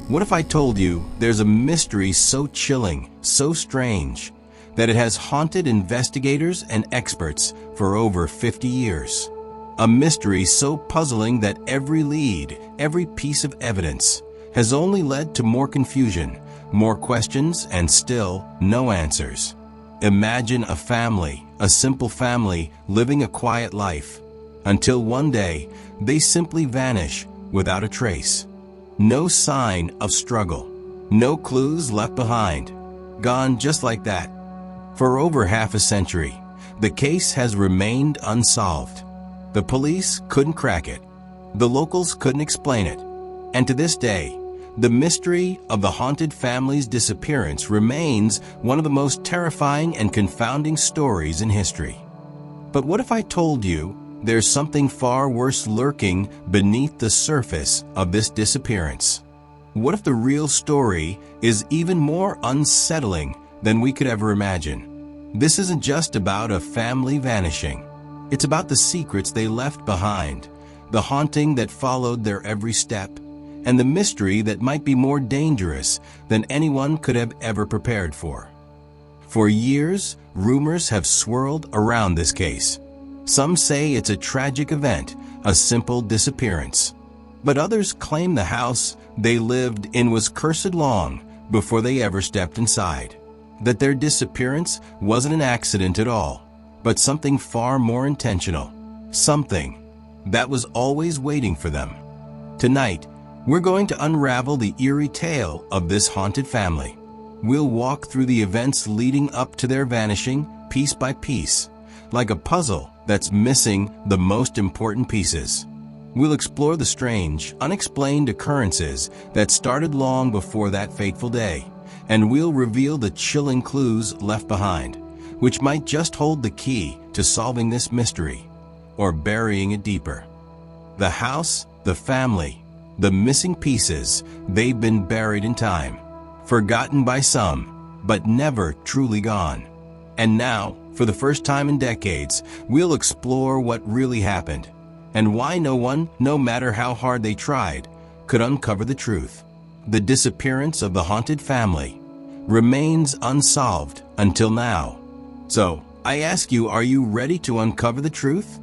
What if I told you there's a mystery so chilling, so strange, that it has haunted investigators and experts for over 50 years? A mystery so puzzling that every lead, every piece of evidence, has only led to more confusion, more questions, and still no answers. Imagine a family, a simple family, living a quiet life, until one day they simply vanish without a trace. No sign of struggle, no clues left behind, gone just like that. For over half a century, the case has remained unsolved. The police couldn't crack it. The locals couldn't explain it. And to this day, the mystery of the haunted family's disappearance remains one of the most terrifying and confounding stories in history. But what if I told you there's something far worse lurking beneath the surface of this disappearance? What if the real story is even more unsettling than we could ever imagine? This isn't just about a family vanishing. It's about the secrets they left behind, the haunting that followed their every step, and the mystery that might be more dangerous than anyone could have ever prepared for. For years, rumors have swirled around this case. Some say it's a tragic event, a simple disappearance. But others claim the house they lived in was cursed long before they ever stepped inside. That their disappearance wasn't an accident at all, but something far more intentional. Something that was always waiting for them. Tonight, we're going to unravel the eerie tale of this haunted family. We'll walk through the events leading up to their vanishing, piece by piece, like a puzzle that's missing the most important pieces. We'll explore the strange, unexplained occurrences that started long before that fateful day, and we'll reveal the chilling clues left behind, which might just hold the key to solving this mystery, or burying it deeper. The house, the family, the missing pieces, they've been buried in time, forgotten by some, but never truly gone. And now, for the first time in decades, we'll explore what really happened, and why no one, no matter how hard they tried, could uncover the truth. The disappearance of the haunted family remains unsolved until now. So, I ask you, are you ready to uncover the truth?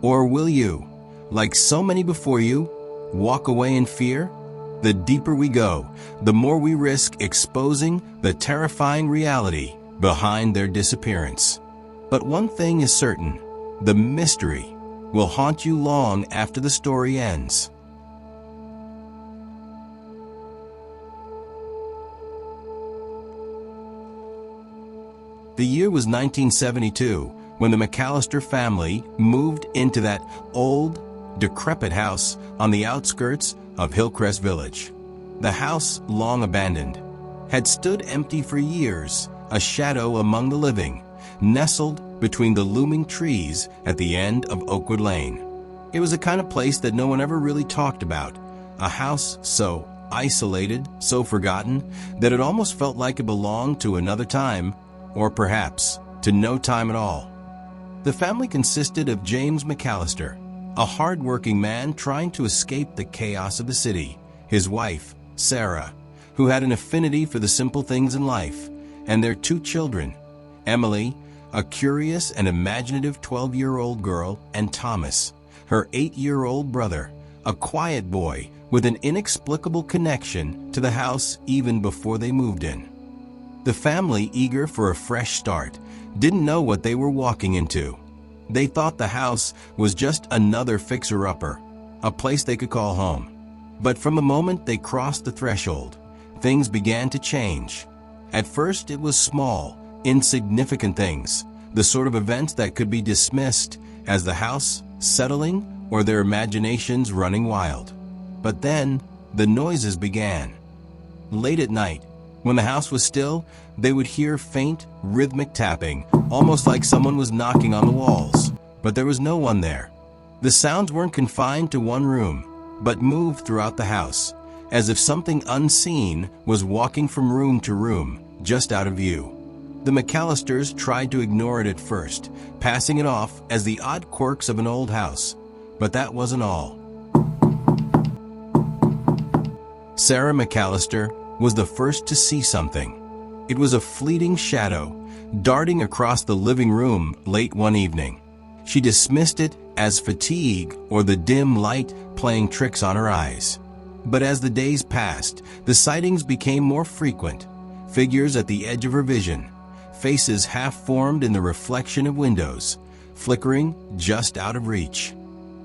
Or will you, like so many before you, walk away in fear? The deeper we go, the more we risk exposing the terrifying reality behind their disappearance. But one thing is certain, the mystery will haunt you long after the story ends. The year was 1972, when the McAllister family moved into that old, decrepit house on the outskirts of Hillcrest Village. The house, long abandoned, had stood empty for years, a shadow among the living, nestled between the looming trees at the end of Oakwood Lane. It was the kind of place that no one ever really talked about, a house so isolated, so forgotten, that it almost felt like it belonged to another time, or perhaps to no time at all. The family consisted of James McAllister, a hard-working man trying to escape the chaos of the city, his wife, Sarah, who had an affinity for the simple things in life, and their two children, Emily, a curious and imaginative 12-year-old girl, and Thomas, her 8-year-old brother, a quiet boy with an inexplicable connection to the house even before they moved in. The family, eager for a fresh start, didn't know what they were walking into. They thought the house was just another fixer-upper, a place they could call home. But from the moment they crossed the threshold, things began to change. At first, it was small, insignificant things, the sort of events that could be dismissed as the house settling or their imaginations running wild. But then, the noises began. Late at night, when the house was still, they would hear faint, rhythmic tapping, almost like someone was knocking on the walls. But there was no one there. The sounds weren't confined to one room, but moved throughout the house, as if something unseen was walking from room to room, just out of view. The McAllisters tried to ignore it at first, passing it off as the odd quirks of an old house. But that wasn't all. Sarah McAllister was the first to see something. It was a fleeting shadow, darting across the living room late one evening. She dismissed it as fatigue or the dim light playing tricks on her eyes. But as the days passed, the sightings became more frequent. Figures at the edge of her vision, faces half-formed in the reflection of windows, flickering just out of reach.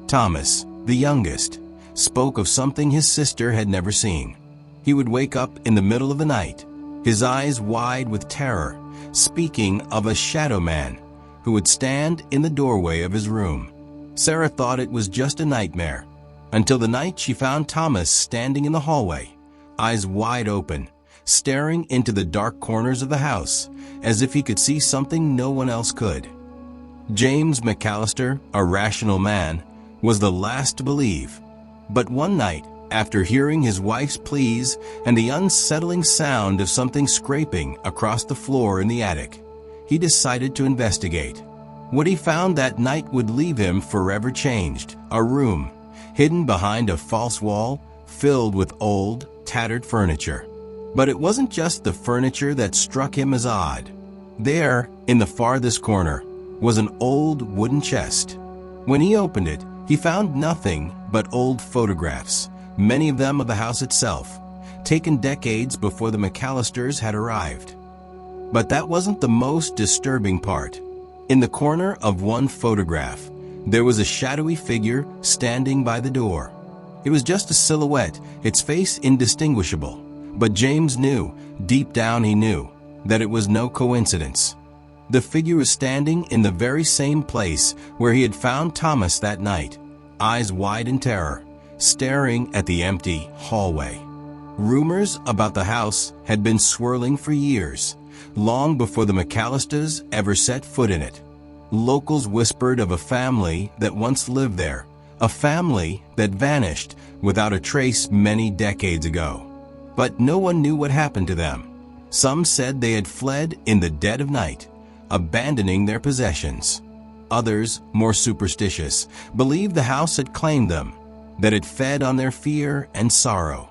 Thomas, the youngest, spoke of something his sister had never seen. He would wake up in the middle of the night, his eyes wide with terror, speaking of a shadow man who would stand in the doorway of his room. Sarah thought it was just a nightmare, until the night she found Thomas standing in the hallway, eyes wide open, staring into the dark corners of the house, as if he could see something no one else could. James McAllister, a rational man, was the last to believe. But one night, after hearing his wife's pleas and the unsettling sound of something scraping across the floor in the attic, he decided to investigate. What he found that night would leave him forever changed. A room, hidden behind a false wall, filled with old, tattered furniture. But it wasn't just the furniture that struck him as odd. There, in the farthest corner, was an old wooden chest. When he opened it, he found nothing but old photographs, many of them of the house itself, taken decades before the McAllisters had arrived. But that wasn't the most disturbing part. In the corner of one photograph, there was a shadowy figure standing by the door. It was just a silhouette, its face indistinguishable. But James knew, deep down he knew, that it was no coincidence. The figure was standing in the very same place where he had found Thomas that night, eyes wide in terror, staring at the empty hallway. Rumors about the house had been swirling for years, long before the McAllisters ever set foot in it. Locals whispered of a family that once lived there, a family that vanished without a trace many decades ago. But no one knew what happened to them. Some said they had fled in the dead of night, abandoning their possessions. Others, more superstitious, believed the house had claimed them, that it fed on their fear and sorrow.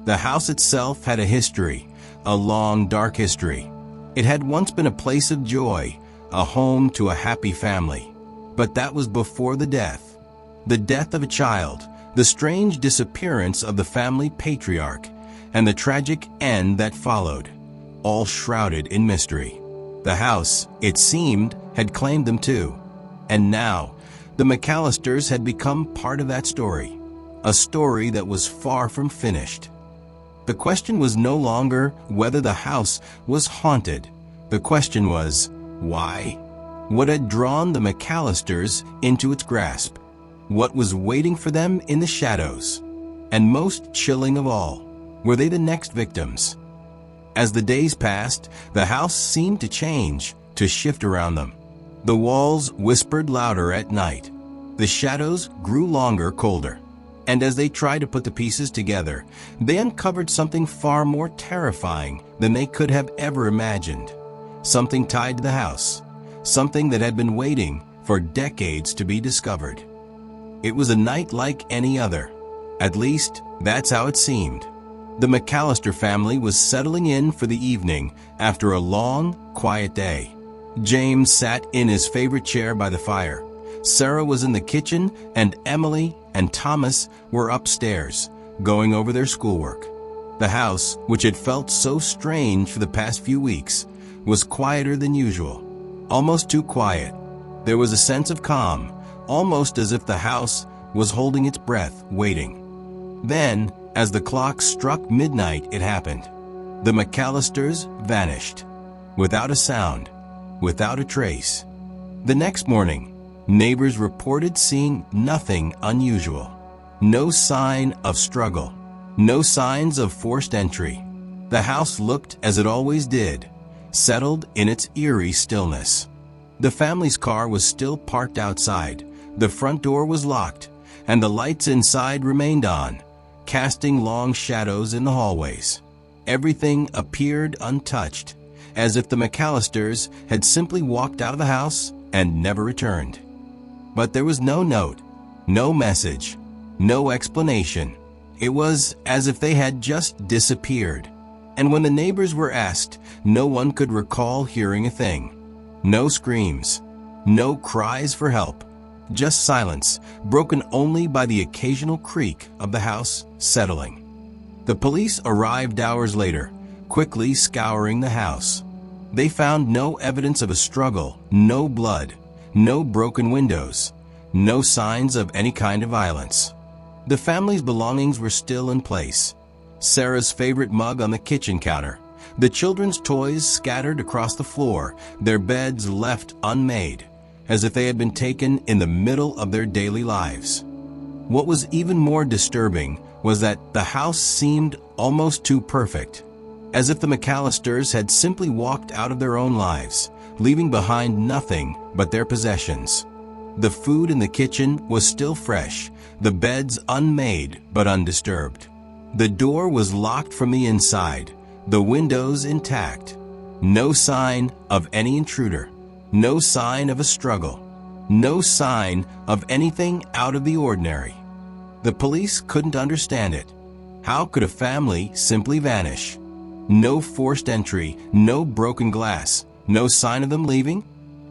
The house itself had a history, a long, dark history. It had once been a place of joy, a home to a happy family. But that was before the death of a child, the strange disappearance of the family patriarch, and the tragic end that followed, all shrouded in mystery. The house, it seemed, had claimed them too. And now, the McAllisters had become part of that story, a story that was far from finished. The question was no longer whether the house was haunted. The question was, why? What had drawn the McAllisters into its grasp? What was waiting for them in the shadows? And most chilling of all, were they the next victims? As the days passed, the house seemed to change, to shift around them. The walls whispered louder at night. The shadows grew longer, colder. And as they tried to put the pieces together, they uncovered something far more terrifying than they could have ever imagined. Something tied to the house. Something that had been waiting for decades to be discovered. It was a night like any other. At least, that's how it seemed. The McAllister family was settling in for the evening after a long, quiet day. James sat in his favorite chair by the fire. Sarah was in the kitchen, and Emily and Thomas were upstairs, going over their schoolwork. The house, which had felt so strange for the past few weeks, was quieter than usual, almost too quiet. There was a sense of calm, almost as if the house was holding its breath, waiting. Then, as the clock struck midnight, it happened. The McAllisters vanished, without a sound, without a trace. The next morning, neighbors reported seeing nothing unusual. No sign of struggle, no signs of forced entry. The house looked as it always did, settled in its eerie stillness. The family's car was still parked outside, the front door was locked, and the lights inside remained on, casting long shadows in the hallways. Everything appeared untouched, as if the McAllisters had simply walked out of the house and never returned. But there was no note, no message, no explanation. It was as if they had just disappeared. And when the neighbors were asked, no one could recall hearing a thing. No screams, no cries for help, just silence, broken only by the occasional creak of the house settling. The police arrived hours later, quickly scouring the house. They found no evidence of a struggle, no blood, no broken windows, no signs of any kind of violence. The family's belongings were still in place. Sarah's favorite mug on the kitchen counter, the children's toys scattered across the floor, their beds left unmade, as if they had been taken in the middle of their daily lives. What was even more disturbing was that the house seemed almost too perfect, as if the McAllisters had simply walked out of their own lives, leaving behind nothing but their possessions. The food in the kitchen was still fresh, the beds unmade but undisturbed. The door was locked from the inside, the windows intact. No sign of any intruder, no sign of a struggle, no sign of anything out of the ordinary. The police couldn't understand it. How could a family simply vanish? No forced entry, no broken glass, no sign of them leaving?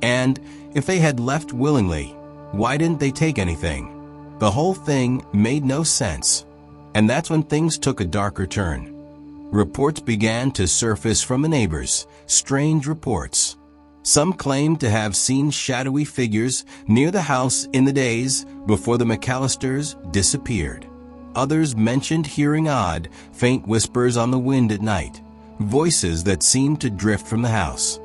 And if they had left willingly, why didn't they take anything? The whole thing made no sense. And that's when things took a darker turn. Reports began to surface from the neighbors, strange reports. Some claimed to have seen shadowy figures near the house in the days before the McAllisters disappeared. Others mentioned hearing odd, faint whispers on the wind at night, voices that seemed to drift from the house.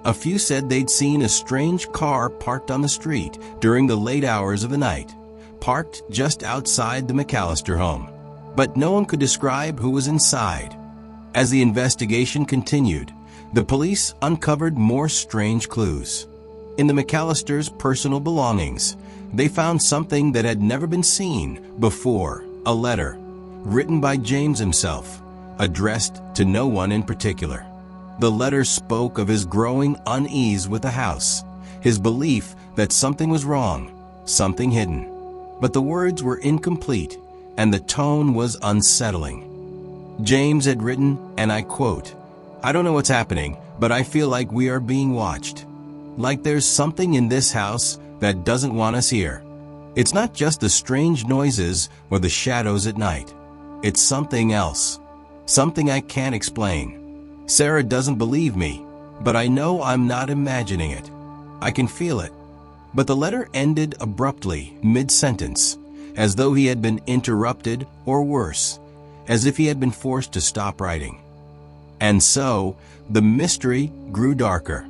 A few said they'd seen a strange car parked on the street during the late hours of the night, parked just outside the McAllister home. But no one could describe who was inside. As the investigation continued, the police uncovered more strange clues. In the McAllisters' personal belongings, they found something that had never been seen before, a letter, written by James himself, addressed to no one in particular. The letter spoke of his growing unease with the house, his belief that something was wrong, something hidden. But the words were incomplete, and the tone was unsettling. James had written, and I quote, "I don't know what's happening, but I feel like we are being watched. Like there's something in this house that doesn't want us here. It's not just the strange noises or the shadows at night. It's something else. Something I can't explain. Sarah doesn't believe me, but I know I'm not imagining it. I can feel it." But the letter ended abruptly, mid-sentence, as though he had been interrupted, or worse, as if he had been forced to stop writing. And so, the mystery grew darker.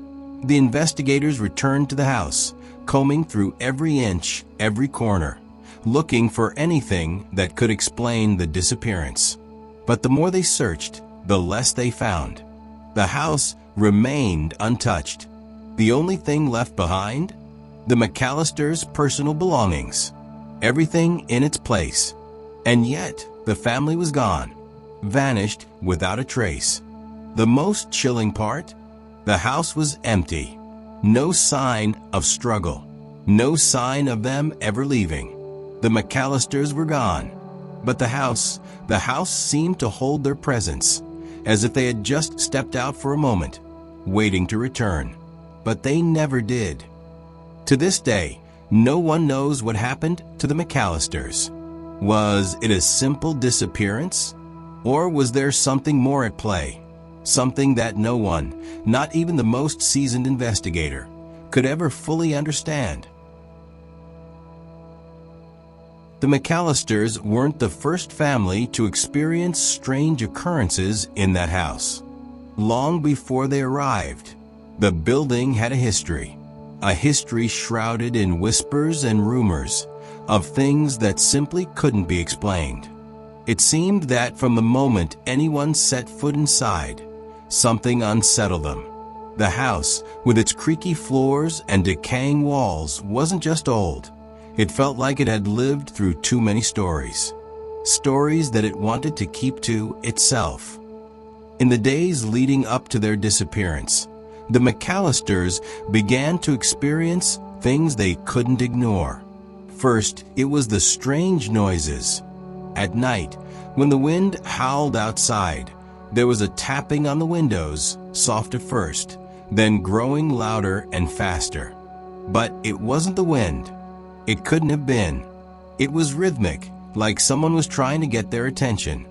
The investigators returned to the house, combing through every inch, every corner, looking for anything that could explain the disappearance. But the more they searched, the less they found. The house remained untouched. The only thing left behind? The McAllisters' personal belongings. Everything in its place. And yet, the family was gone, vanished without a trace. The most chilling part? The house was empty. No sign of struggle. No sign of them ever leaving. The McAllisters were gone. But the house seemed to hold their presence, as if they had just stepped out for a moment, waiting to return. But they never did. To this day, no one knows what happened to the McAllisters. Was it a simple disappearance? Or was there something more at play? Something that no one, not even the most seasoned investigator, could ever fully understand. The McAllisters weren't the first family to experience strange occurrences in that house. Long before they arrived, the building had a history shrouded in whispers and rumors of things that simply couldn't be explained. It seemed that from the moment anyone set foot inside, something unsettled them. The house, with its creaky floors and decaying walls, wasn't just old. It felt like it had lived through too many stories. Stories that it wanted to keep to itself. In the days leading up to their disappearance, the McAllisters began to experience things they couldn't ignore. First, it was the strange noises. At night, when the wind howled outside, there was a tapping on the windows, soft at first, then growing louder and faster. But it wasn't the wind. It couldn't have been. It was rhythmic, like someone was trying to get their attention.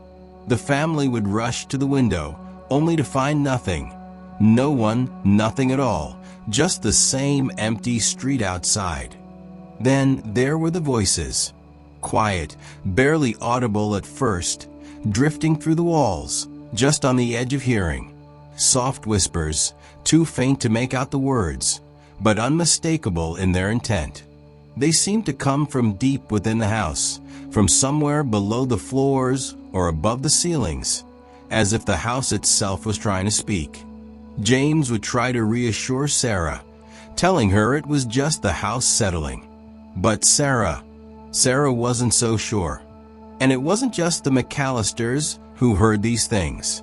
The family would rush to the window, only to find nothing. No one, nothing at all, just the same empty street outside. Then there were the voices. Quiet, barely audible at first, drifting through the walls, just on the edge of hearing. Soft whispers, too faint to make out the words, but unmistakable in their intent. They seemed to come from deep within the house, from somewhere below the floors or above the ceilings, as if the house itself was trying to speak. James would try to reassure Sarah, telling her it was just the house settling. But Sarah wasn't so sure. And it wasn't just the McAllisters who heard these things.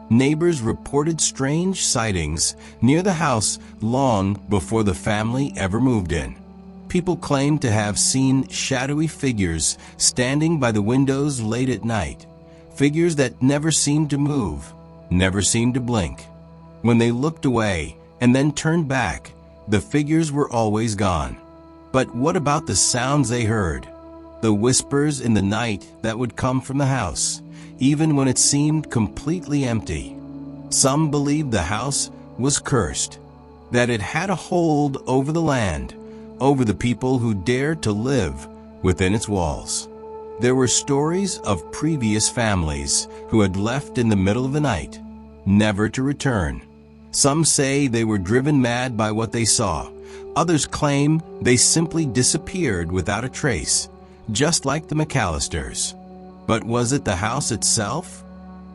Neighbors reported strange sightings near the house long before the family ever moved in. People claimed to have seen shadowy figures standing by the windows late at night, figures that never seemed to move, never seemed to blink. When they looked away and then turned back, the figures were always gone. But what about the sounds they heard? The whispers in the night that would come from the house, even when it seemed completely empty. Some believed the house was cursed, that it had a hold over the land, over the people who dared to live within its walls. There were stories of previous families who had left in the middle of the night, never to return. Some say they were driven mad by what they saw. Others claim they simply disappeared without a trace, just like the McAllisters. But was it the house itself,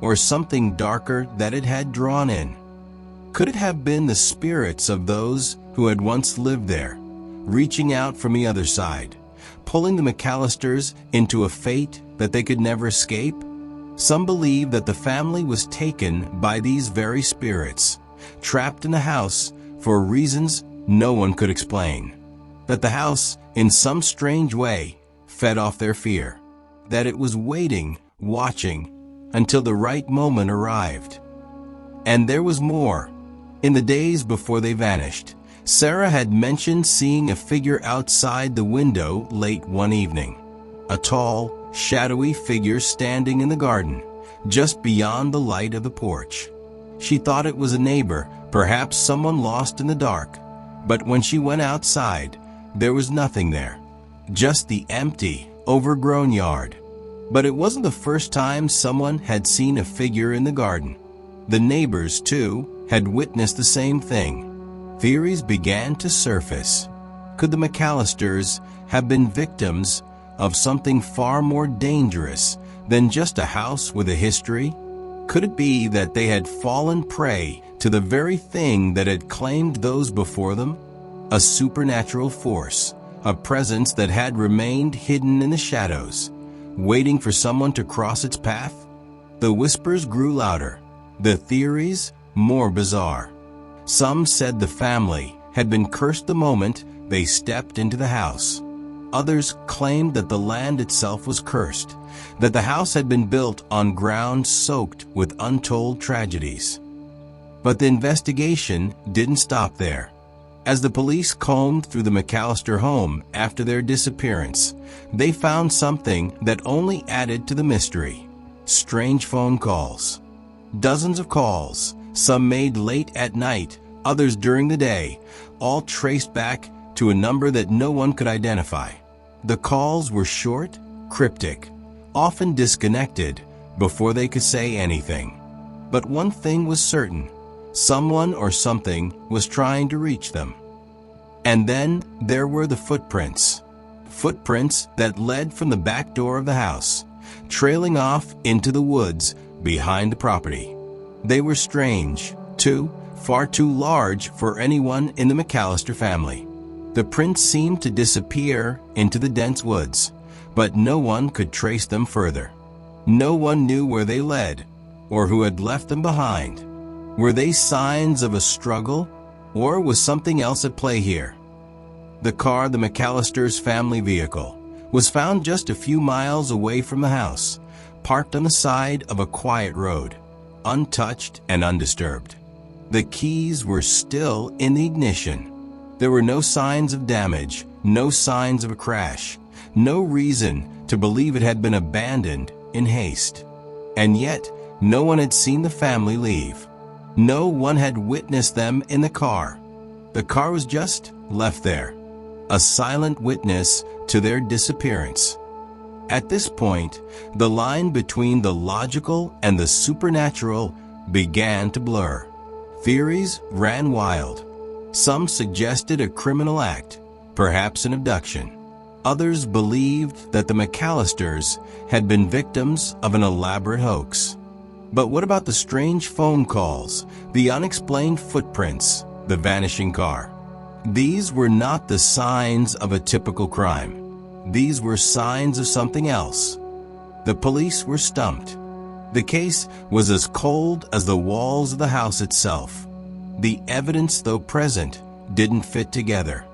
or something darker that it had drawn in? Could it have been the spirits of those who had once lived there, reaching out from the other side, pulling the McAllisters into a fate that they could never escape? Some believe that the family was taken by these very spirits, trapped in the house for reasons no one could explain. That the house, in some strange way, fed off their fear. That it was waiting, watching, until the right moment arrived. And there was more. In the days before they vanished, Sarah had mentioned seeing a figure outside the window late one evening. A tall, shadowy figure standing in the garden, just beyond the light of the porch. She thought it was a neighbor, perhaps someone lost in the dark. But when she went outside, there was nothing there. Just the empty, overgrown yard. But it wasn't the first time someone had seen a figure in the garden. The neighbors, too, had witnessed the same thing. Theories began to surface. Could the McAllisters have been victims of something far more dangerous than just a house with a history? Could it be that they had fallen prey to the very thing that had claimed those before them? A supernatural force, a presence that had remained hidden in the shadows, waiting for someone to cross its path? The whispers grew louder, the theories more bizarre. Some said the family had been cursed the moment they stepped into the house. Others claimed that the land itself was cursed, that the house had been built on ground soaked with untold tragedies. But the investigation didn't stop there. As the police combed through the McAllister home after their disappearance, they found something that only added to the mystery. Strange phone calls. Dozens of calls, some made late at night, others during the day, all traced back to a number that no one could identify. The calls were short, cryptic, often disconnected before they could say anything. But one thing was certain. Someone or something was trying to reach them. And then there were the footprints. Footprints that led from the back door of the house, trailing off into the woods behind the property. They were strange, too, far too large for anyone in the McAllister family. The prints seemed to disappear into the dense woods, but no one could trace them further. No one knew where they led, or who had left them behind. Were they signs of a struggle, or was something else at play here? The car, the McAllister's family vehicle, was found just a few miles away from the house, parked on the side of a quiet road, untouched and undisturbed. The keys were still in the ignition. There were no signs of damage, no signs of a crash, no reason to believe it had been abandoned in haste. And yet, no one had seen the family leave. No one had witnessed them in the car. The car was just left there, a silent witness to their disappearance. At this point, the line between the logical and the supernatural began to blur. Theories ran wild. Some suggested a criminal act, perhaps an abduction. Others believed that the McAllisters had been victims of an elaborate hoax. But what about the strange phone calls, the unexplained footprints, the vanishing car? These were not the signs of a typical crime. These were signs of something else. The police were stumped. The case was as cold as the walls of the house itself. The evidence, though present, didn't fit together.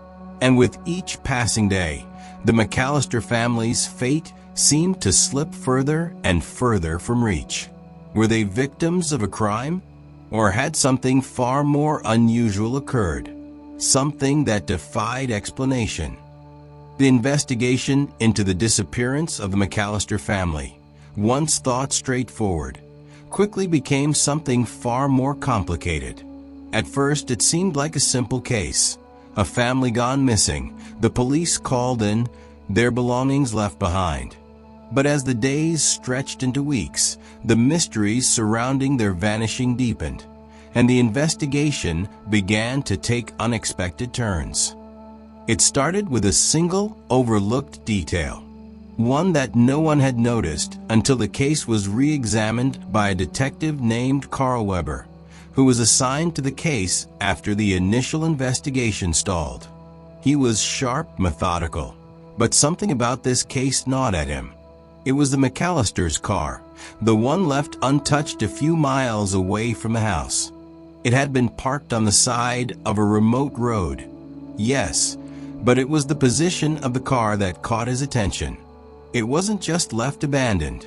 And with each passing day, the McAllister family's fate seemed to slip further and further from reach. Were they victims of a crime? Or had something far more unusual occurred? Something that defied explanation? The investigation into the disappearance of the McAllister family, once thought straightforward, quickly became something far more complicated. At first, it seemed like a simple case. A family gone missing, the police called in, their belongings left behind. But as the days stretched into weeks, the mysteries surrounding their vanishing deepened, and the investigation began to take unexpected turns. It started with a single, overlooked detail, one that no one had noticed until the case was re-examined by a detective named Carl Weber, who was assigned to the case after the initial investigation stalled. He was sharp, methodical, but something about this case gnawed at him. It was the McAllisters' car, the one left untouched a few miles away from the house. It had been parked on the side of a remote road. Yes, but it was the position of the car that caught his attention. It wasn't just left abandoned.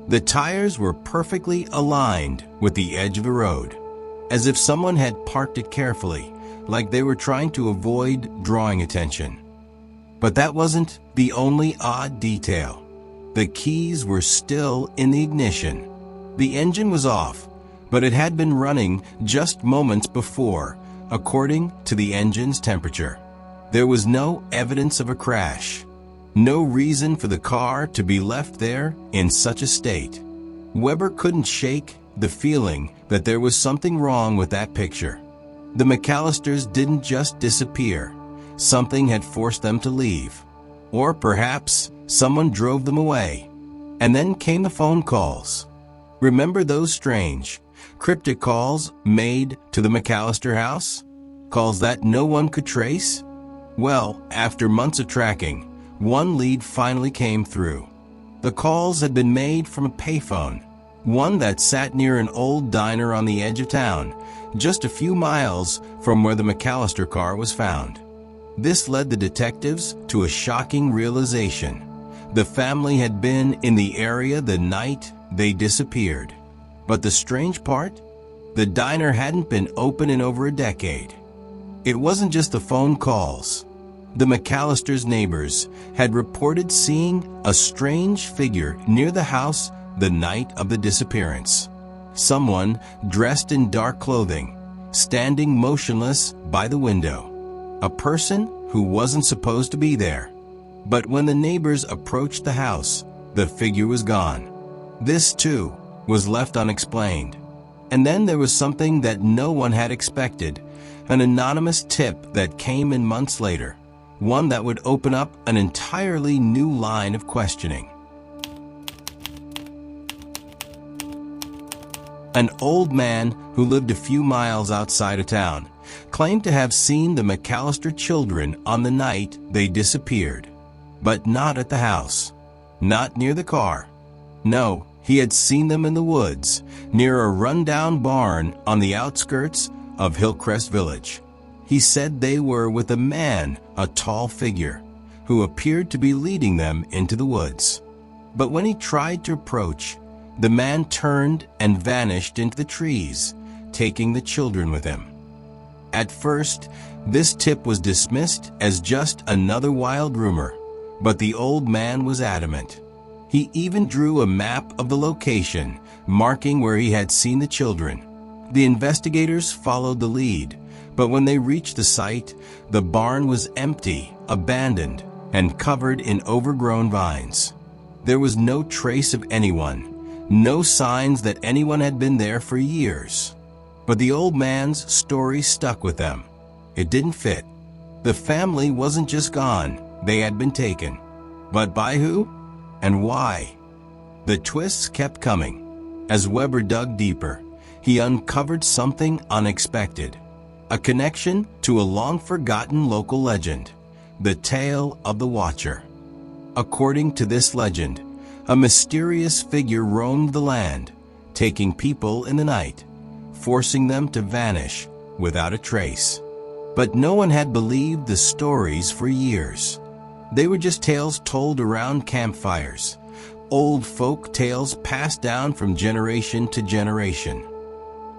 The tires were perfectly aligned with the edge of the road, as if someone had parked it carefully, like they were trying to avoid drawing attention. But that wasn't the only odd detail. The keys were still in the ignition. The engine was off, but it had been running just moments before, according to the engine's temperature. There was no evidence of a crash, no reason for the car to be left there in such a state. Weber couldn't shake the feeling that there was something wrong with that picture. The McAllisters didn't just disappear. Something had forced them to leave. Or perhaps someone drove them away. And then came the phone calls. Remember those strange, cryptic calls made to the McAllister house? Calls that no one could trace? Well, after months of tracking, one lead finally came through. The calls had been made from a payphone, one that sat near an old diner on the edge of town, just a few miles from where the McAllister car was found. This led the detectives to a shocking realization. The family had been in the area the night they disappeared. But the strange part? The diner hadn't been open in over a decade. It wasn't just the phone calls. The McAllisters' neighbors had reported seeing a strange figure near the house the night of the disappearance. Someone dressed in dark clothing, standing motionless by the window. A person who wasn't supposed to be there. But when the neighbors approached the house, the figure was gone. This, too, was left unexplained. And then there was something that no one had expected, an anonymous tip that came in months later, one that would open up an entirely new line of questioning. An old man who lived a few miles outside of town claimed to have seen the McAllister children on the night they disappeared, but not at the house, not near the car. No, he had seen them in the woods, near a rundown barn on the outskirts of Hillcrest Village. He said they were with a man, a tall figure, who appeared to be leading them into the woods. But when he tried to approach, the man turned and vanished into the trees, taking the children with him. At first, this tip was dismissed as just another wild rumor, but the old man was adamant. He even drew a map of the location, marking where he had seen the children. The investigators followed the lead, but when they reached the site, the barn was empty, abandoned, and covered in overgrown vines. There was no trace of anyone, no signs that anyone had been there for years. But the old man's story stuck with them. It didn't fit. The family wasn't just gone, they had been taken. But by who? And why? The twists kept coming. As Weber dug deeper, he uncovered something unexpected. A connection to a long-forgotten local legend, the tale of the Watcher. According to this legend, a mysterious figure roamed the land, taking people in the night, forcing them to vanish without a trace. But no one had believed the stories for years. They were just tales told around campfires, old folk tales passed down from generation to generation.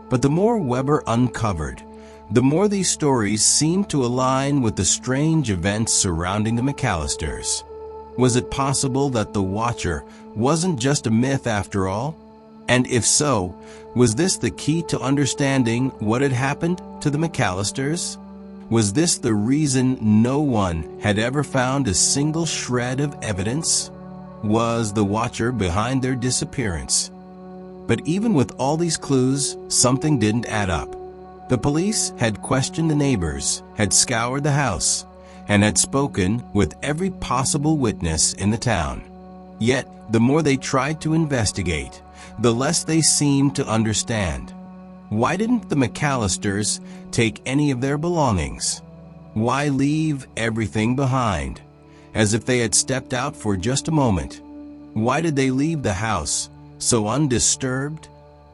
But the more Weber uncovered, the more these stories seemed to align with the strange events surrounding the McAllisters. Was it possible that the Watcher wasn't just a myth after all? And if so, was this the key to understanding what had happened to the McAllisters? Was this the reason no one had ever found a single shred of evidence? Was the Watcher behind their disappearance? But even with all these clues, something didn't add up. The police had questioned the neighbors, had scoured the house, and had spoken with every possible witness in the town. Yet, the more they tried to investigate, the less they seemed to understand. Why didn't the McAllisters take any of their belongings? Why leave everything behind, as if they had stepped out for just a moment? Why did they leave the house so undisturbed?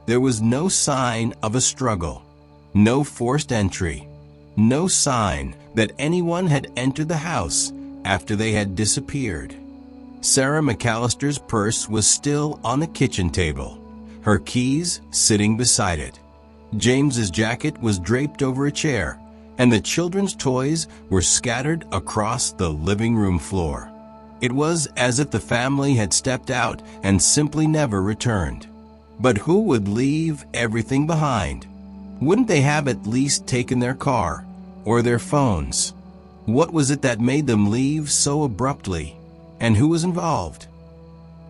There was no sign of a struggle, no forced entry, no sign that anyone had entered the house after they had disappeared. Sarah McAllister's purse was still on the kitchen table, her keys sitting beside it. James's jacket was draped over a chair, and the children's toys were scattered across the living room floor. It was as if the family had stepped out and simply never returned. But who would leave everything behind? Wouldn't they have at least taken their car or their phones? What was it that made them leave so abruptly? And who was involved?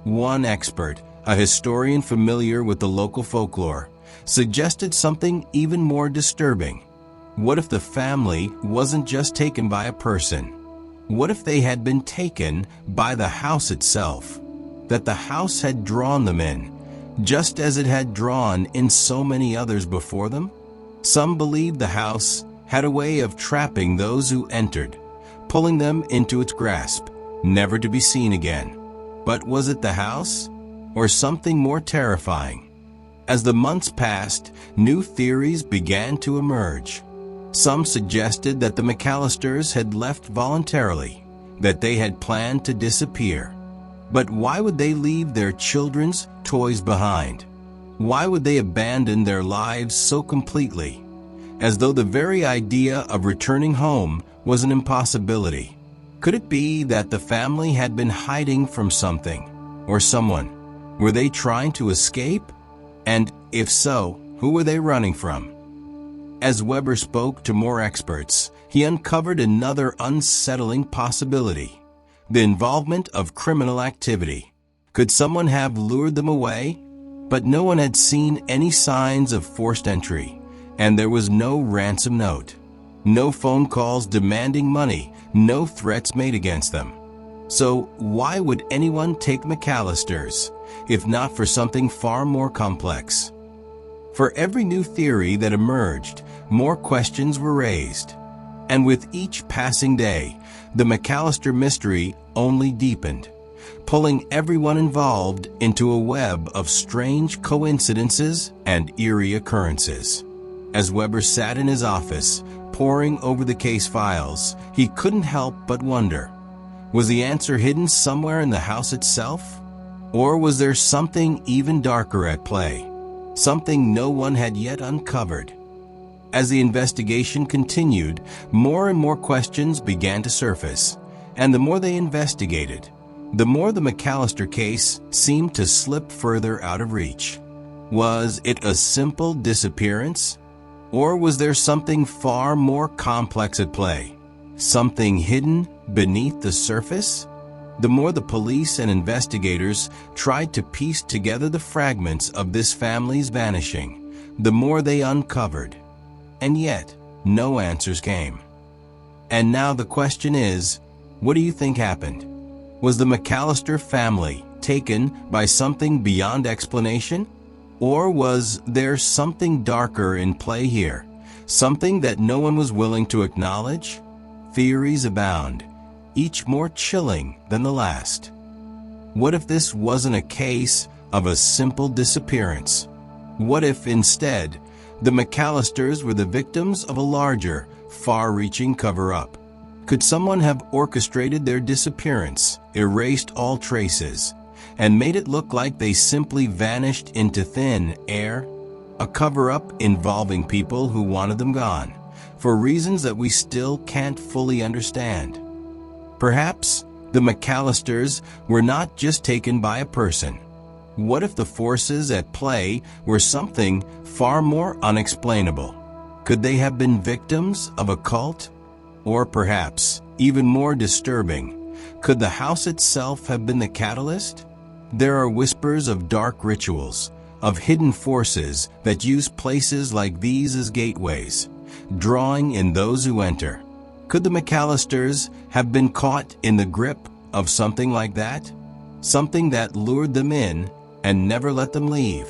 One expert, a historian familiar with the local folklore, suggested something even more disturbing. What if the family wasn't just taken by a person? What if they had been taken by the house itself? That the house had drawn them in, just as it had drawn in so many others before them? Some believed the house had a way of trapping those who entered, pulling them into its grasp, never to be seen again. But was it the house, or something more terrifying? As the months passed, new theories began to emerge. Some suggested that the McAllisters had left voluntarily, that they had planned to disappear. But why would they leave their children's toys behind? Why would they abandon their lives so completely, as though the very idea of returning home was an impossibility? Could it be that the family had been hiding from something or someone? Were they trying to escape? And if so, who were they running from? As Weber spoke to more experts, he uncovered another unsettling possibility: the involvement of criminal activity. Could someone have lured them away? But no one had seen any signs of forced entry, and there was no ransom note, no phone calls demanding money, no threats made against them. So why would anyone take McAllisters, if not for something far more complex? For every new theory that emerged, more questions were raised. And with each passing day, the McAllister mystery only deepened, pulling everyone involved into a web of strange coincidences and eerie occurrences. As Weber sat in his office, poring over the case files, he couldn't help but wonder, Was the answer hidden somewhere in the house itself? Or was there something even darker at play? Something no one had yet uncovered? As the investigation continued, more and more questions began to surface, and the more they investigated, the more the McAllister case seemed to slip further out of reach. Was it a simple disappearance? Or was there something far more complex at play? Something hidden beneath the surface? The more the police and investigators tried to piece together the fragments of this family's vanishing, the more they uncovered. And yet, no answers came. And now the question is, what do you think happened? Was the McAllister family taken by something beyond explanation? Or was there something darker in play here? Something that no one was willing to acknowledge? Theories abound, each more chilling than the last. What if this wasn't a case of a simple disappearance? What if, instead, the McAllisters were the victims of a larger, far-reaching cover-up? Could someone have orchestrated their disappearance, erased all traces, and made it look like they simply vanished into thin air? A cover-up involving people who wanted them gone, for reasons that we still can't fully understand. Perhaps the McAllisters were not just taken by a person. What if the forces at play were something far more unexplainable? Could they have been victims of a cult? Or perhaps, even more disturbing, could the house itself have been the catalyst? There are whispers of dark rituals, of hidden forces that use places like these as gateways, drawing in those who enter. Could the McAllisters have been caught in the grip of something like that? Something that lured them in and never let them leave?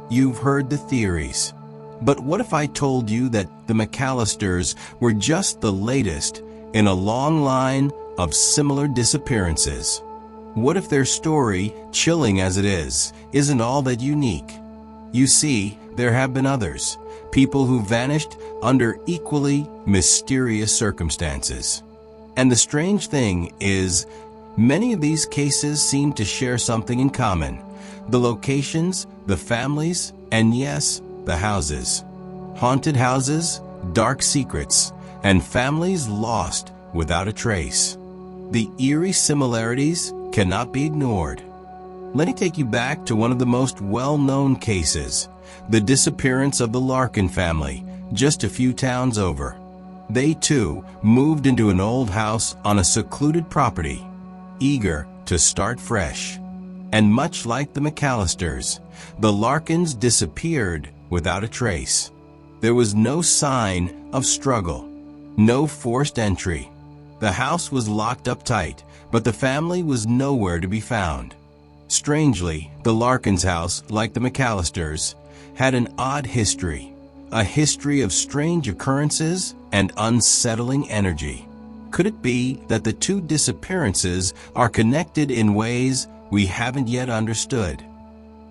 You've heard the theories. But what if I told you that the McAllisters were just the latest in a long line of similar disappearances? What if their story, chilling as it is, isn't all that unique? You see, there have been others, people who vanished under equally mysterious circumstances. And the strange thing is, many of these cases seem to share something in common: the locations, the families, and yes, the houses. Haunted houses, dark secrets, and families lost without a trace. The eerie similarities cannot be ignored. Let me take you back to one of the most well-known cases, the disappearance of the Larkin family, just a few towns over. They too moved into an old house on a secluded property, eager to start fresh. And much like the McAllisters, the Larkins disappeared without a trace. There was no sign of struggle, no forced entry. The house was locked up tight, but the family was nowhere to be found. Strangely, the Larkins' house, like the McAllisters, had an odd history, a history of strange occurrences and unsettling energy. Could it be that the two disappearances are connected in ways we haven't yet understood?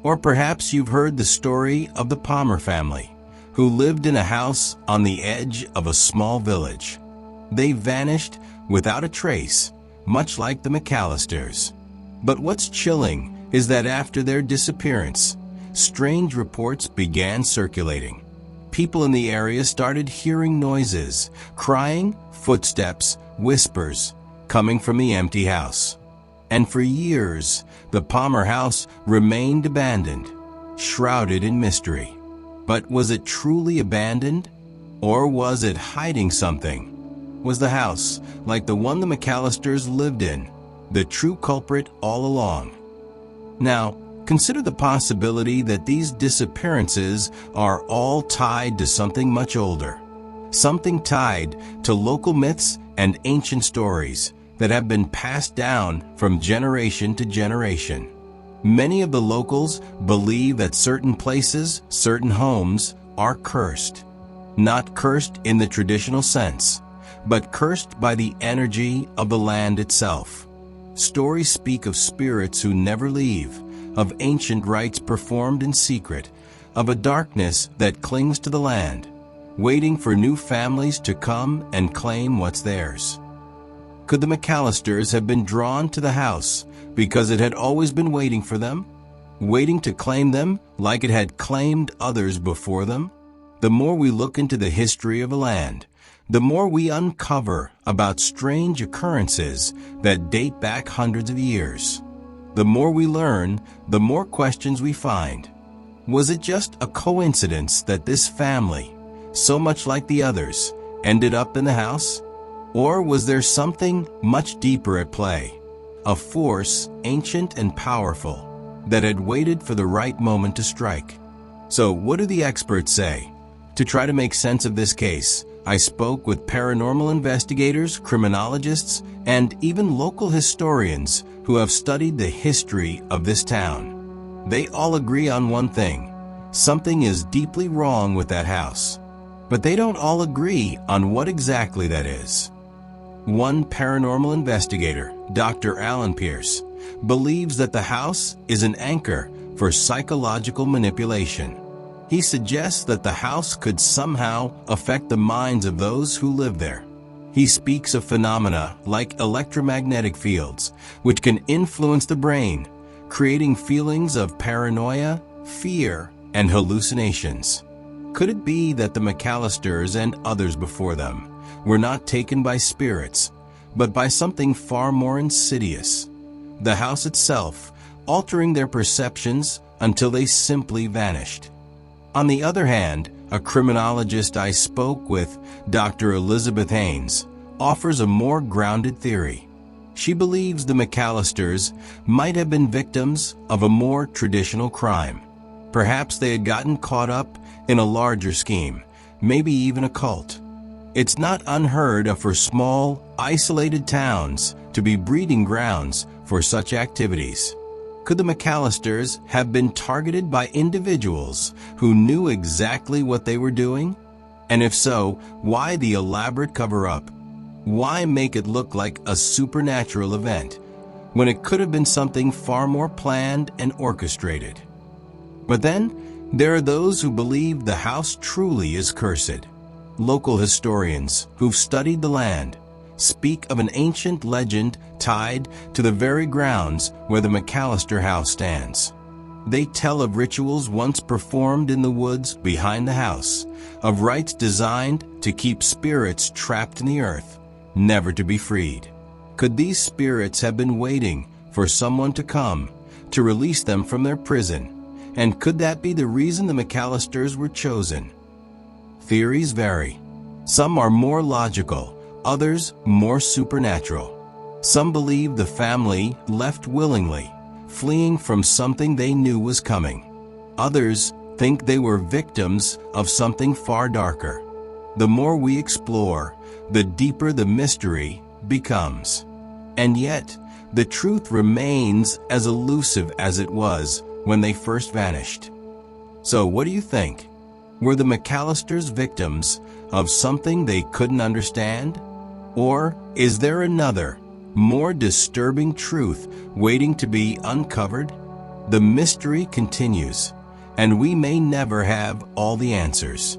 Or perhaps you've heard the story of the Palmer family, who lived in a house on the edge of a small village. They vanished without a trace, much like the McAllisters. But what's chilling is that after their disappearance, strange reports began circulating. People in the area started hearing noises, crying, footsteps, whispers, coming from the empty house. And for years, the Palmer house remained abandoned, shrouded in mystery. But was it truly abandoned? Or was it hiding something? Was the house, like the one the McAllisters lived in, the true culprit all along? Now, consider the possibility that these disappearances are all tied to something much older. Something tied to local myths and ancient stories that have been passed down from generation to generation. Many of the locals believe that certain places, certain homes, are cursed. Not cursed in the traditional sense, but cursed by the energy of the land itself. Stories speak of spirits who never leave, of ancient rites performed in secret, of a darkness that clings to the land, waiting for new families to come and claim what's theirs. Could the McAllisters have been drawn to the house because it had always been waiting for them, waiting to claim them like it had claimed others before them? The more we look into the history of a land, the more we uncover about strange occurrences that date back hundreds of years. The more we learn, the more questions we find. Was it just a coincidence that this family, so much like the others, ended up in the house? Or was there something much deeper at play? A force, ancient and powerful, that had waited for the right moment to strike. So what do the experts say? To try to make sense of this case, I spoke with paranormal investigators, criminologists, and even local historians who have studied the history of this town. They all agree on one thing: something is deeply wrong with that house. But they don't all agree on what exactly that is. One paranormal investigator, Dr. Alan Pierce, believes that the house is an anchor for psychological manipulation. He suggests that the house could somehow affect the minds of those who live there. He speaks of phenomena like electromagnetic fields, which can influence the brain, creating feelings of paranoia, fear, and hallucinations. Could it be that the McAllisters and others before them were not taken by spirits, but by something far more insidious? The house itself altering their perceptions until they simply vanished. On the other hand, a criminologist I spoke with, Dr. Elizabeth Haynes, offers a more grounded theory. She believes the McAllisters might have been victims of a more traditional crime. Perhaps they had gotten caught up in a larger scheme, maybe even a cult. It's not unheard of for small, isolated towns to be breeding grounds for such activities. Could the McAllisters have been targeted by individuals who knew exactly what they were doing? And if so, why the elaborate cover-up? Why make it look like a supernatural event when it could have been something far more planned and orchestrated? But then, there are those who believe the house truly is cursed. Local historians who've studied the land speak of an ancient legend tied to the very grounds where the McAllister house stands. They tell of rituals once performed in the woods behind the house, of rites designed to keep spirits trapped in the earth, never to be freed. Could these spirits have been waiting for someone to come to release them from their prison? And could that be the reason the McAllisters were chosen? Theories vary. Some are more logical, others more supernatural. Some believe the family left willingly, fleeing from something they knew was coming. Others think they were victims of something far darker. The more we explore, the deeper the mystery becomes. And yet, the truth remains as elusive as it was when they first vanished. So what do you think? Were the McAllisters victims of something they couldn't understand? Or is there another, more disturbing truth waiting to be uncovered? The mystery continues, and we may never have all the answers.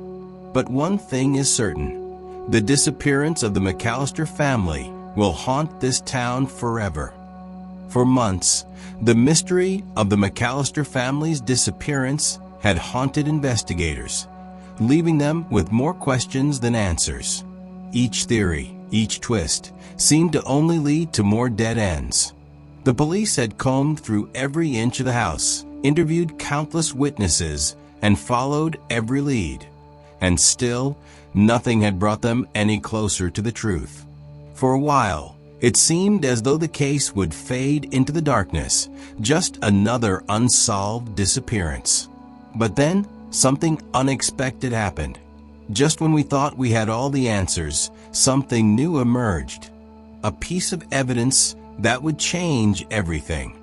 But one thing is certain: the disappearance of the McAllister family will haunt this town forever. For months, the mystery of the McAllister family's disappearance had haunted investigators, leaving them with more questions than answers. Each theory, each twist, seemed to only lead to more dead ends. The police had combed through every inch of the house, interviewed countless witnesses, and followed every lead. And still, nothing had brought them any closer to the truth. For a while, it seemed as though the case would fade into the darkness, just another unsolved disappearance. But then, something unexpected happened. Just when we thought we had all the answers, something new emerged. A piece of evidence that would change everything.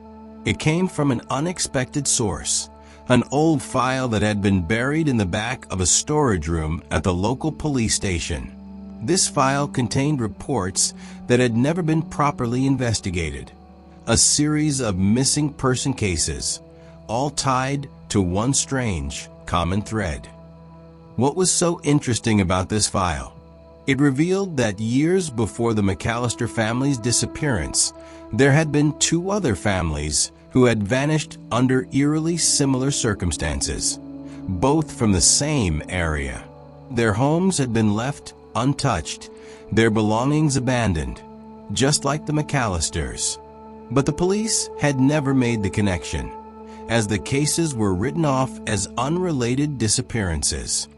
It came from an unexpected source, an old file that had been buried in the back of a storage room at the local police station. This file contained reports that had never been properly investigated. A series of missing person cases, all tied to one strange, common thread. What was so interesting about this file? It revealed that years before the McAllister family's disappearance, there had been two other families who had vanished under eerily similar circumstances, both from the same area. Their homes had been left untouched, their belongings abandoned, just like the McAllisters. But the police had never made the connection, as the cases were written off as unrelated disappearances.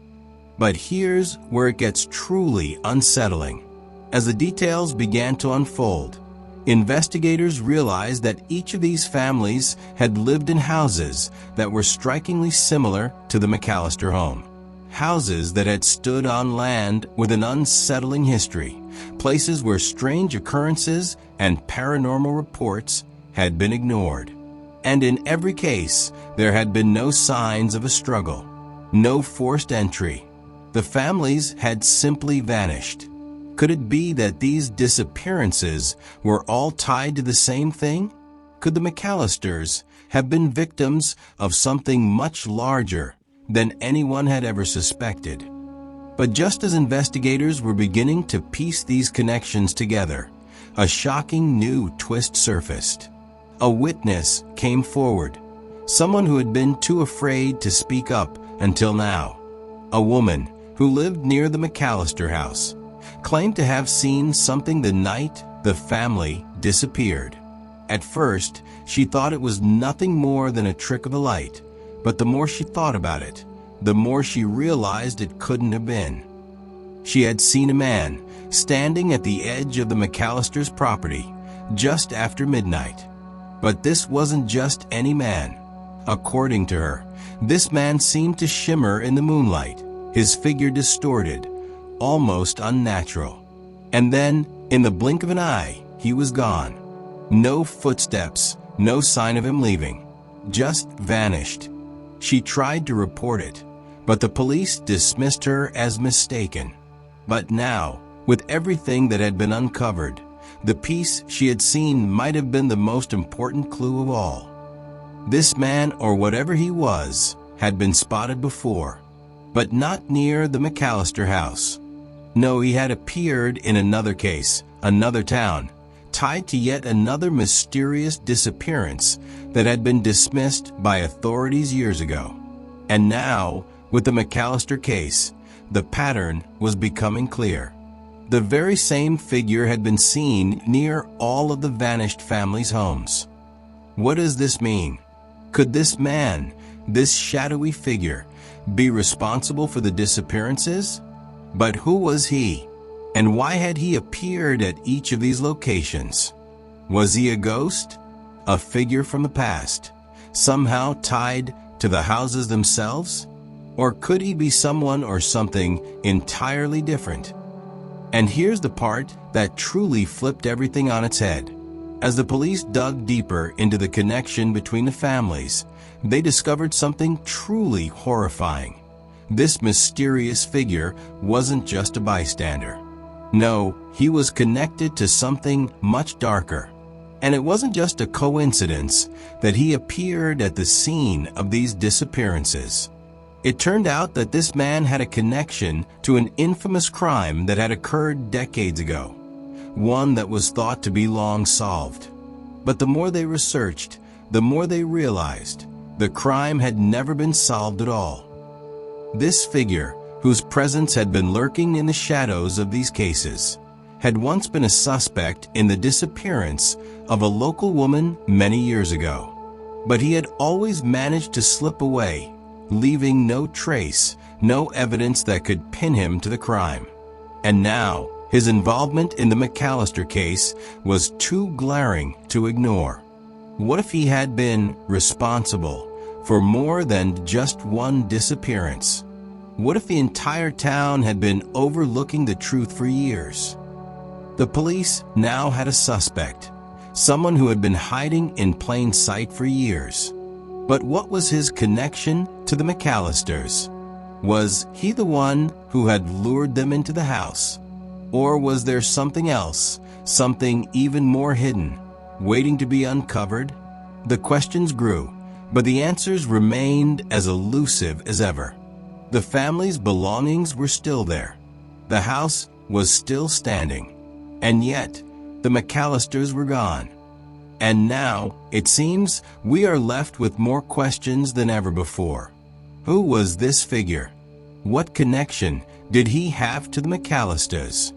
But here's where it gets truly unsettling. As the details began to unfold, investigators realized that each of these families had lived in houses that were strikingly similar to the McAllister home. Houses that had stood on land with an unsettling history, places where strange occurrences and paranormal reports had been ignored. And in every case, there had been no signs of a struggle, no forced entry. The families had simply vanished. Could it be that these disappearances were all tied to the same thing? Could the McAllisters have been victims of something much larger than anyone had ever suspected? But just as investigators were beginning to piece these connections together, a shocking new twist surfaced. A witness came forward, someone who had been too afraid to speak up until now. A woman who lived near the McAllister house claimed to have seen something the night the family disappeared. At first, she thought it was nothing more than a trick of the light, but the more she thought about it, the more she realized it couldn't have been. She had seen a man standing at the edge of the McAllisters' property just after midnight. But this wasn't just any man. According to her, this man seemed to shimmer in the moonlight, his figure distorted, almost unnatural. And then, in the blink of an eye, he was gone. No footsteps, no sign of him leaving, just vanished. She tried to report it, but the police dismissed her as mistaken. But now, with everything that had been uncovered, the piece she had seen might have been the most important clue of all. This man, or whatever he was, had been spotted before, but not near the McAllister house. No, he had appeared in another case, another town, tied to yet another mysterious disappearance that had been dismissed by authorities years ago. And now, with the McAllister case, the pattern was becoming clear. The very same figure had been seen near all of the vanished families' homes. What does this mean? Could this man, this shadowy figure, be responsible for the disappearances? But who was he? And why had he appeared at each of these locations? Was he a ghost? A figure from the past, somehow tied to the houses themselves? Or could he be someone or something entirely different? And here's the part that truly flipped everything on its head. As the police dug deeper into the connection between the families, they discovered something truly horrifying. This mysterious figure wasn't just a bystander. No, he was connected to something much darker. And it wasn't just a coincidence that he appeared at the scene of these disappearances. It turned out that this man had a connection to an infamous crime that had occurred decades ago, one that was thought to be long solved. But the more they researched, the more they realized the crime had never been solved at all. This figure, whose presence had been lurking in the shadows of these cases, had once been a suspect in the disappearance of a local woman many years ago. But he had always managed to slip away, leaving no trace, no evidence that could pin him to the crime. And now, his involvement in the McAllister case was too glaring to ignore. What if he had been responsible for more than just one disappearance? What if the entire town had been overlooking the truth for years? The police now had a suspect, someone who had been hiding in plain sight for years. But what was his connection to the McAllisters? Was he the one who had lured them into the house? Or was there something else, something even more hidden, waiting to be uncovered? The questions grew, but the answers remained as elusive as ever. The family's belongings were still there. The house was still standing. And yet, the McAllisters were gone. And now, it seems, we are left with more questions than ever before. Who was this figure? What connection did he have to the McAllisters?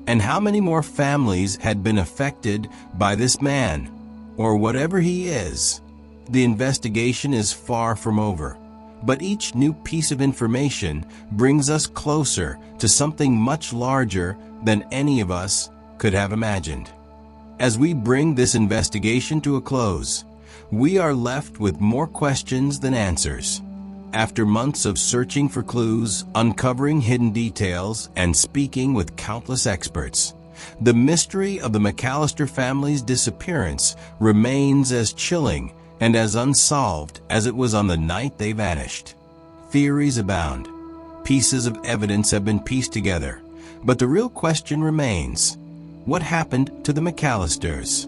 And how many more families had been affected by this man, or whatever he is? The investigation is far from over, but each new piece of information brings us closer to something much larger than any of us could have imagined. As we bring this investigation to a close, we are left with more questions than answers. After months of searching for clues, uncovering hidden details, and speaking with countless experts, the mystery of the McAllister family's disappearance remains as chilling and as unsolved as it was on the night they vanished. Theories abound. Pieces of evidence have been pieced together, but the real question remains: what happened to the McAllisters?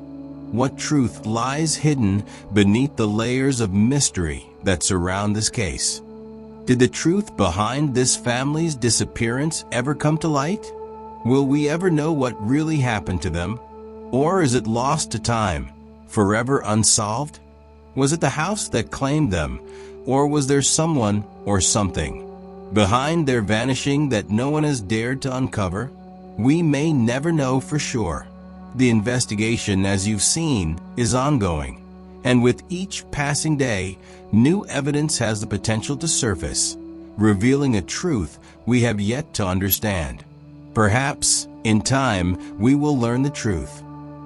What truth lies hidden beneath the layers of mystery that surround this case? Did the truth behind this family's disappearance ever come to light? Will we ever know what really happened to them? Or is it lost to time, forever unsolved? Was it the house that claimed them, or was there someone or something behind their vanishing that no one has dared to uncover? We may never know for sure. The investigation, as you've seen, is ongoing, and with each passing day, new evidence has the potential to surface, revealing a truth we have yet to understand. Perhaps, in time, we will learn the truth.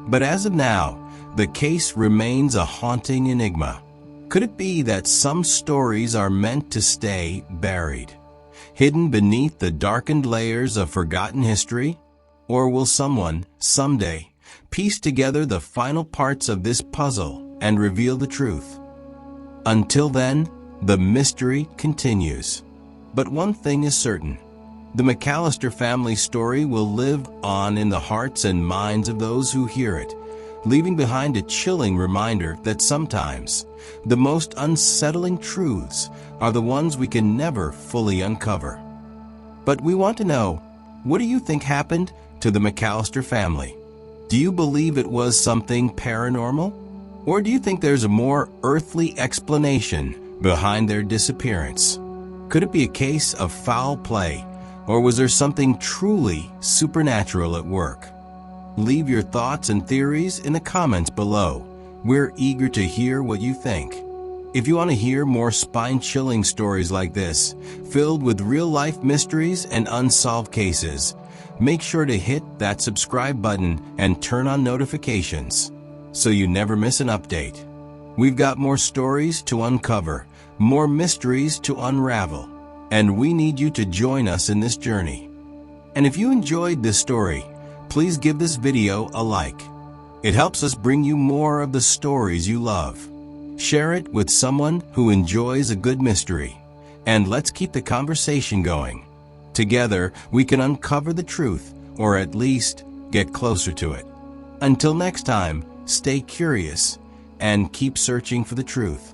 But as of now, the case remains a haunting enigma. Could it be that some stories are meant to stay buried, hidden beneath the darkened layers of forgotten history? Or will someone, someday, piece together the final parts of this puzzle and reveal the truth? Until then, the mystery continues. But one thing is certain: the McAllister family story will live on in the hearts and minds of those who hear it, leaving behind a chilling reminder that sometimes the most unsettling truths are the ones we can never fully uncover. But we want to know, what do you think happened to the McAllister family? Do you believe it was something paranormal? Or do you think there's a more earthly explanation behind their disappearance? Could it be a case of foul play, or was there something truly supernatural at work? Leave your thoughts and theories in the comments below. We're eager to hear what you think. If you want to hear more spine-chilling stories like this, filled with real-life mysteries and unsolved cases, make sure to hit that subscribe button and turn on notifications so you never miss an update. We've got more stories to uncover, more mysteries to unravel, and we need you to join us in this journey. And if you enjoyed this story, please give this video a like. It helps us bring you more of the stories you love. Share it with someone who enjoys a good mystery, and let's keep the conversation going. Together, we can uncover the truth, or at least get closer to it. Until next time, stay curious and keep searching for the truth.